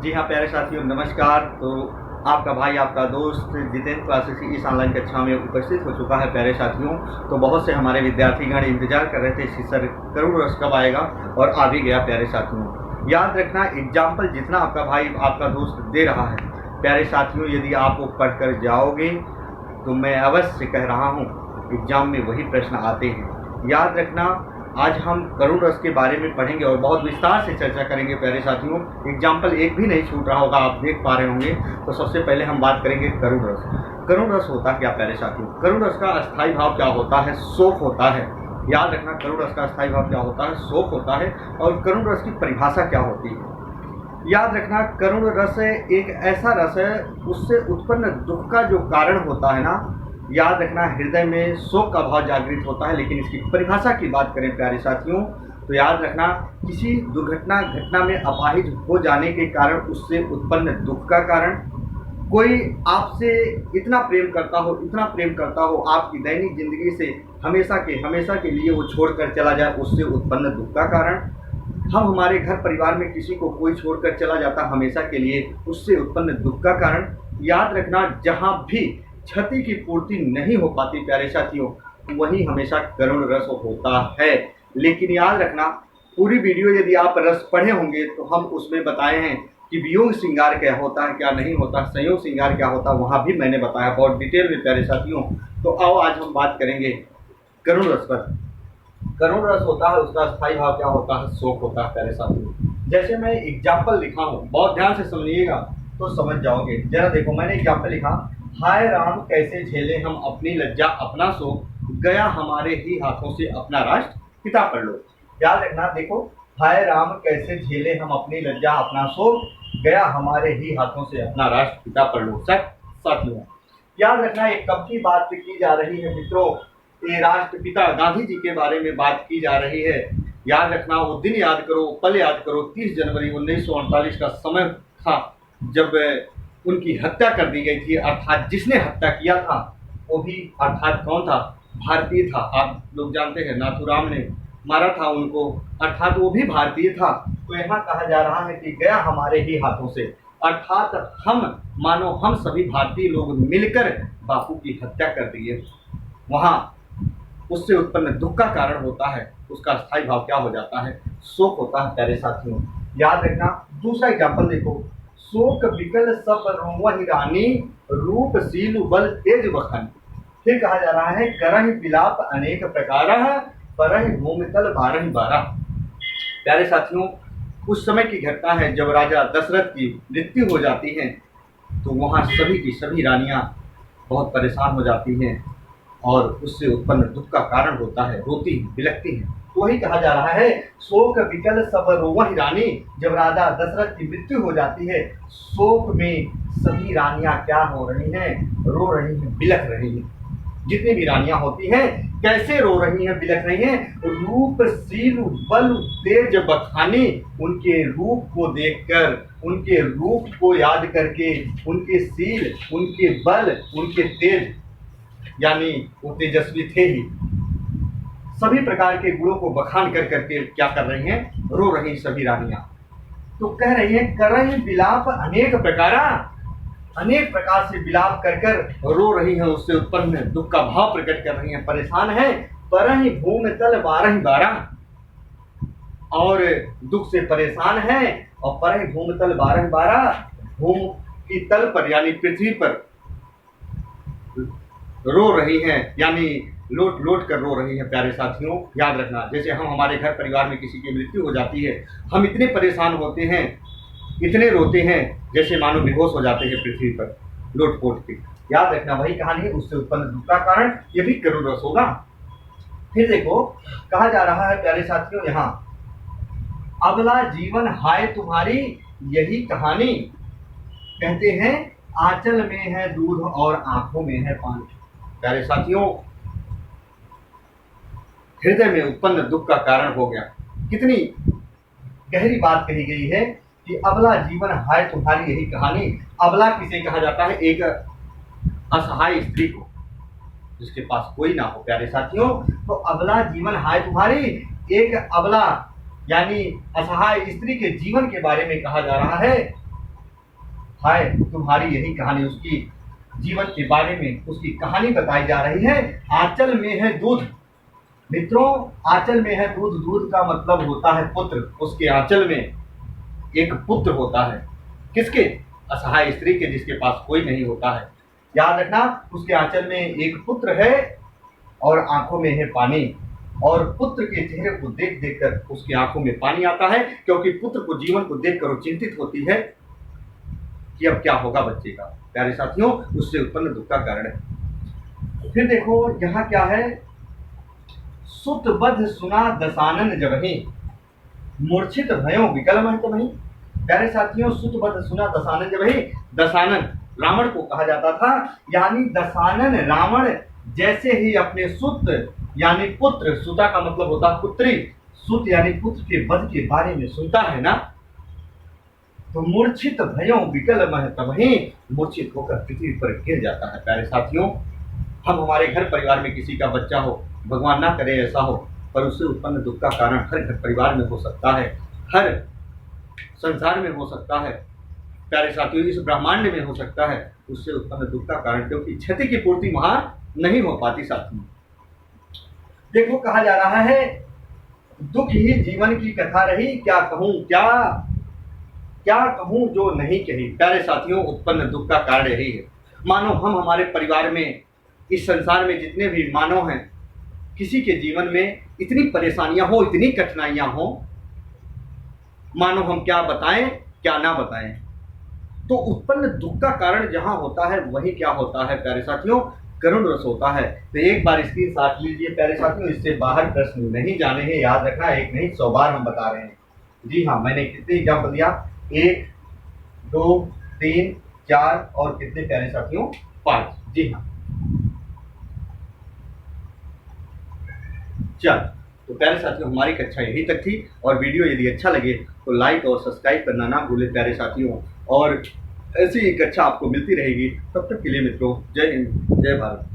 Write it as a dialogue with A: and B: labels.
A: जी हाँ प्यारे साथियों, नमस्कार। तो आपका भाई, आपका दोस्त जितेंद्र क्लासेस की इस ऑनलाइन कक्षा में उपस्थित हो चुका है। प्यारे साथियों, तो बहुत से हमारे विद्यार्थीगण इंतजार कर रहे थे कि सर करुण रस कब आएगा, और आ भी गया। प्यारे साथियों, याद रखना, एग्जाम्पल जितना आपका भाई, आपका दोस्त दे रहा है, प्यारे साथियों, यदि आप वो पढ़कर जाओगे तो मैं अवश्य कह रहा हूँ एग्जाम में वही प्रश्न आते हैं। याद रखना, आज हम करुण रस के बारे में पढ़ेंगे और बहुत विस्तार से चर्चा करेंगे। प्यारे साथियों, एग्जाम्पल एक भी नहीं छूट रहा होगा, आप देख पा रहे होंगे। तो सबसे पहले हम बात करेंगे करुण रस। करुण रस होता क्या प्यारे साथियों? करुण रस का अस्थायी भाव क्या होता है? शोक होता है। याद रखना, करुण रस का अस्थायी भाव क्या होता है? शोक होता है। और करुण रस की परिभाषा क्या होती है? याद रखना, करुण रस एक ऐसा रस है, उससे उत्पन्न दुख का जो कारण होता है ना, याद रखना, हृदय में शोक का भाव जागृत होता है। लेकिन इसकी परिभाषा की बात करें प्यारे साथियों, तो याद रखना, किसी दुर्घटना घटना में अपाहिज हो जाने के कारण उससे उत्पन्न दुख का कारण, कोई आपसे इतना प्रेम करता हो, इतना प्रेम करता हो, आपकी दैनिक जिंदगी से हमेशा के लिए वो छोड़कर चला जाए, उससे उत्पन्न दुख का कारण। हम हमारे घर परिवार में किसी को कोई छोड़कर चला जाता हमेशा के लिए, उससे उत्पन्न दुख का कारण। याद रखना, जहाँ भी क्षति की पूर्ति नहीं हो पाती प्यारे साथियों, वहीं हमेशा करुण रस होता है। लेकिन याद रखना, पूरी वीडियो यदि आप रस पढ़े होंगे तो हम उसमें बताए हैं कि वियोग श्रृंगार क्या होता है, क्या नहीं होता, संयोग श्रृंगार क्या होता है, वहाँ भी मैंने बताया बहुत डिटेल में प्यारे साथियों। तो आओ आज हम बात करेंगे करुण रस पर। करुण रस होता है, उसका स्थायी भाव क्या होता है? शोक होता है प्यारे साथियों। जैसे मैं एग्जाम्पल लिखा हूँ, बहुत ध्यान से समझिएगा तो समझ जाओगे। जरा देखो, मैंने एग्जाम्पल लिखा, हाय राम कैसे झेले हम अपनी लज्जा अपना शोक, गया हमारे ही हाथों से अपना राष्ट्र पिता पर लो। याद रखना, देखो, हाय राम कैसे झेले हम अपनी लज्जा अपना शोक, गया हमारे ही हाथों से अपना राष्ट्र पिता पर लो। साथियों, याद रखना, एक कब की बात की जा रही है मित्रों? ये राष्ट्रपिता गांधी जी के बारे में बात की जा रही है। याद रखना, वो दिन याद करो, पल याद करो। 30 जनवरी 1948 का समय था जब उनकी हत्या कर दी गई थी। अर्थात जिसने हत्या किया था वो भी, अर्थात कौन था? भारतीय था। आप लोग जानते हैं, नाथूराम ने मारा था उनको, अर्थात वो भी भारतीय था। तो यहाँ कहा जा रहा है कि गया हमारे ही हाथों से, अर्थात हम मानो हम सभी भारतीय लोग मिलकर बापू की हत्या कर दिए। वहाँ उससे उत्पन्न दुख का कारण होता है, उसका स्थायी भाव क्या हो जाता है? शोक होता है प्यारे साथियों। याद रखना, दूसरा एग्जाम्पल देखो, शोक बिकल सब रोवहि रानी, रूप शील बल तेज बखानी। फिर कहा जा रहा है, करहि विलाप अनेक प्रकार, परहि भूमि तल बारहि बारा। प्यारे साथियों, उस समय की घटना है जब राजा दशरथ की मृत्यु हो जाती है, तो वहाँ सभी की सभी रानियां बहुत परेशान हो जाती हैं और उससे उत्पन्न दुख का कारण होता है, रोती हैं, बिलखती हैं। तो वही कहा जा रहा है, शोक विकल सब रोवहि रानी। जब राजा दशरथ की मृत्यु हो जाती है, शोक में सभी रानियां क्या हो रही हैं? रो रही हैं, बिलख रही हैं। जितनी भी रानियां होती हैं, कैसे रो रही हैं, बिलख रही हैं? रूप शील बल तेज बखानी। उनके रूप को देखकर, उनके रूप को याद करके, उनके शील, उनके बल, उनके तेज, यानी वो तेजस्वी थे ही, सभी प्रकार के गुणों को बखान कर करके क्या कर रही हैं? रो रही सभी रानियां। तो कह रही हैं, करहि विलाप अनेक प्रकारा, अनेक प्रकार से विलाप कर कर रो रही हैं, उससे उत्पन्न दुख का भाव प्रकट कर रही हैं, परेशान हैं। परहि भूमि तल बारहि बारा, और दुख से परेशान हैं। और परहि भूमि तल बारहि बारा, भूमि की तल पर यानी पृथ्वी पर रो रही हैं, यानी लोट लोट कर रो रही हैं प्यारे साथियों। याद रखना, जैसे हम हमारे घर परिवार में किसी की मृत्यु हो जाती है, हम इतने परेशान होते हैं, इतने रोते हैं, जैसे मानो बेहोश हो जाते हैं पृथ्वी पर लोट पोट के। याद रखना, वही कहानी है, उससे उत्पन्न दुख का कारण ये भी करुण रस होगा। फिर देखो, कहा जा रहा है प्यारे साथियों, यहाँ अबला जीवन हाय तुम्हारी यही कहानी, कहते हैं आंचल में है दूध और आंखों में है पानी। प्यारे साथियों, हृदय में उत्पन्न दुख का कारण हो गया। कितनी गहरी बात कही गई है कि अबला जीवन हाय तुम्हारी यही कहानी। अबला किसे कहा जाता है? एक असहाय स्त्री को, जिसके पास कोई ना हो प्यारे साथियों। तो अबला जीवन हाय तुम्हारी, एक अबला यानी असहाय स्त्री के जीवन के बारे में कहा जा रहा है। हाय तुम्हारी यही कहानी, उसकी जीवन के बारे में उसकी कहानी बताई जा रही है। आंचल में है दूध। मित्रों, आंचल में है दूध, दूध का मतलब होता है पुत्र। उसके आंचल में एक पुत्र होता है। किसके? असहाय स्त्री के, जिसके पास कोई नहीं होता है। याद रखना, उसके आंचल में एक पुत्र है और आंखों में है पानी। और पुत्र के चेहरे को देख देख कर उसकी आंखों में पानी आता है, क्योंकि पुत्र को जीवन को देखकर वो चिंतित होती है कि अब क्या होगा बच्चे का। प्यारे साथियों, उससे उत्पन्न दुख का कारण है। फिर देखो यहाँ क्या है, सुत बध सुना दसानन जबहि, मूर्छित भयो विकल महतमहि। प्यारे साथियों, सुत बध सुना दसानन जबहि, दसानन रावण को कहा जाता था, यानी दसानन रावण जैसे ही अपने सुत यानी पुत्र, सुता का मतलब होता है पुत्री, सुत यानी पुत्र के वध के बारे में सुनता है ना, तो मूर्छित भयो विकल महतमहि, मूर्छित होकर पृथ्वी पर गिर जाता है। प्यारे साथियों, हम हमारे घर परिवार में किसी का बच्चा हो, भगवान ना करे ऐसा हो, पर उससे उत्पन्न दुख का कारण हर घर परिवार में हो सकता है, हर संसार में हो सकता है। प्यारे साथियों, इस ब्रह्मांड में हो सकता है उससे उत्पन्न दुख का कारण, क्योंकि क्षति की पूर्ति वहां नहीं हो पाती। साथियों देखो, कहा जा रहा है दुख ही जीवन की कथा रही, क्या कहूं क्या कहूं जो नहीं कही। प्यारे साथियों, उत्पन्न दुख का कारण यही है। मानो हम हमारे परिवार में, इस संसार में जितने भी मानव हैं, किसी के जीवन में इतनी परेशानियां हो, इतनी कठिनाइयां हो, मानो हम क्या बताएं क्या ना बताएं। तो उत्पन्न दुख का कारण जहां होता है वही क्या होता है प्यारे साथियों, करुण रस होता है। तो एक बार स्क्रीन साथ लीजिए प्यारे साथियों, इससे बाहर प्रश्न नहीं जाने हैं, याद रखना, एक नहीं 100 बार हम बता रहे हैं। जी हाँ, मैंने कितने एग्जाम्पल दिया, 1 2 3 4 और कितने प्यारे साथियों, 5। जी हाँ, चल तो प्यारे साथियों, हमारी कक्षा यही तक थी। और वीडियो यदि अच्छा लगे तो लाइक और सब्सक्राइब करना ना भूलें प्यारे साथियों। और ऐसी ही कक्षा आपको मिलती रहेगी। तब तक के लिए मित्रों, जय हिंद, जय भारत।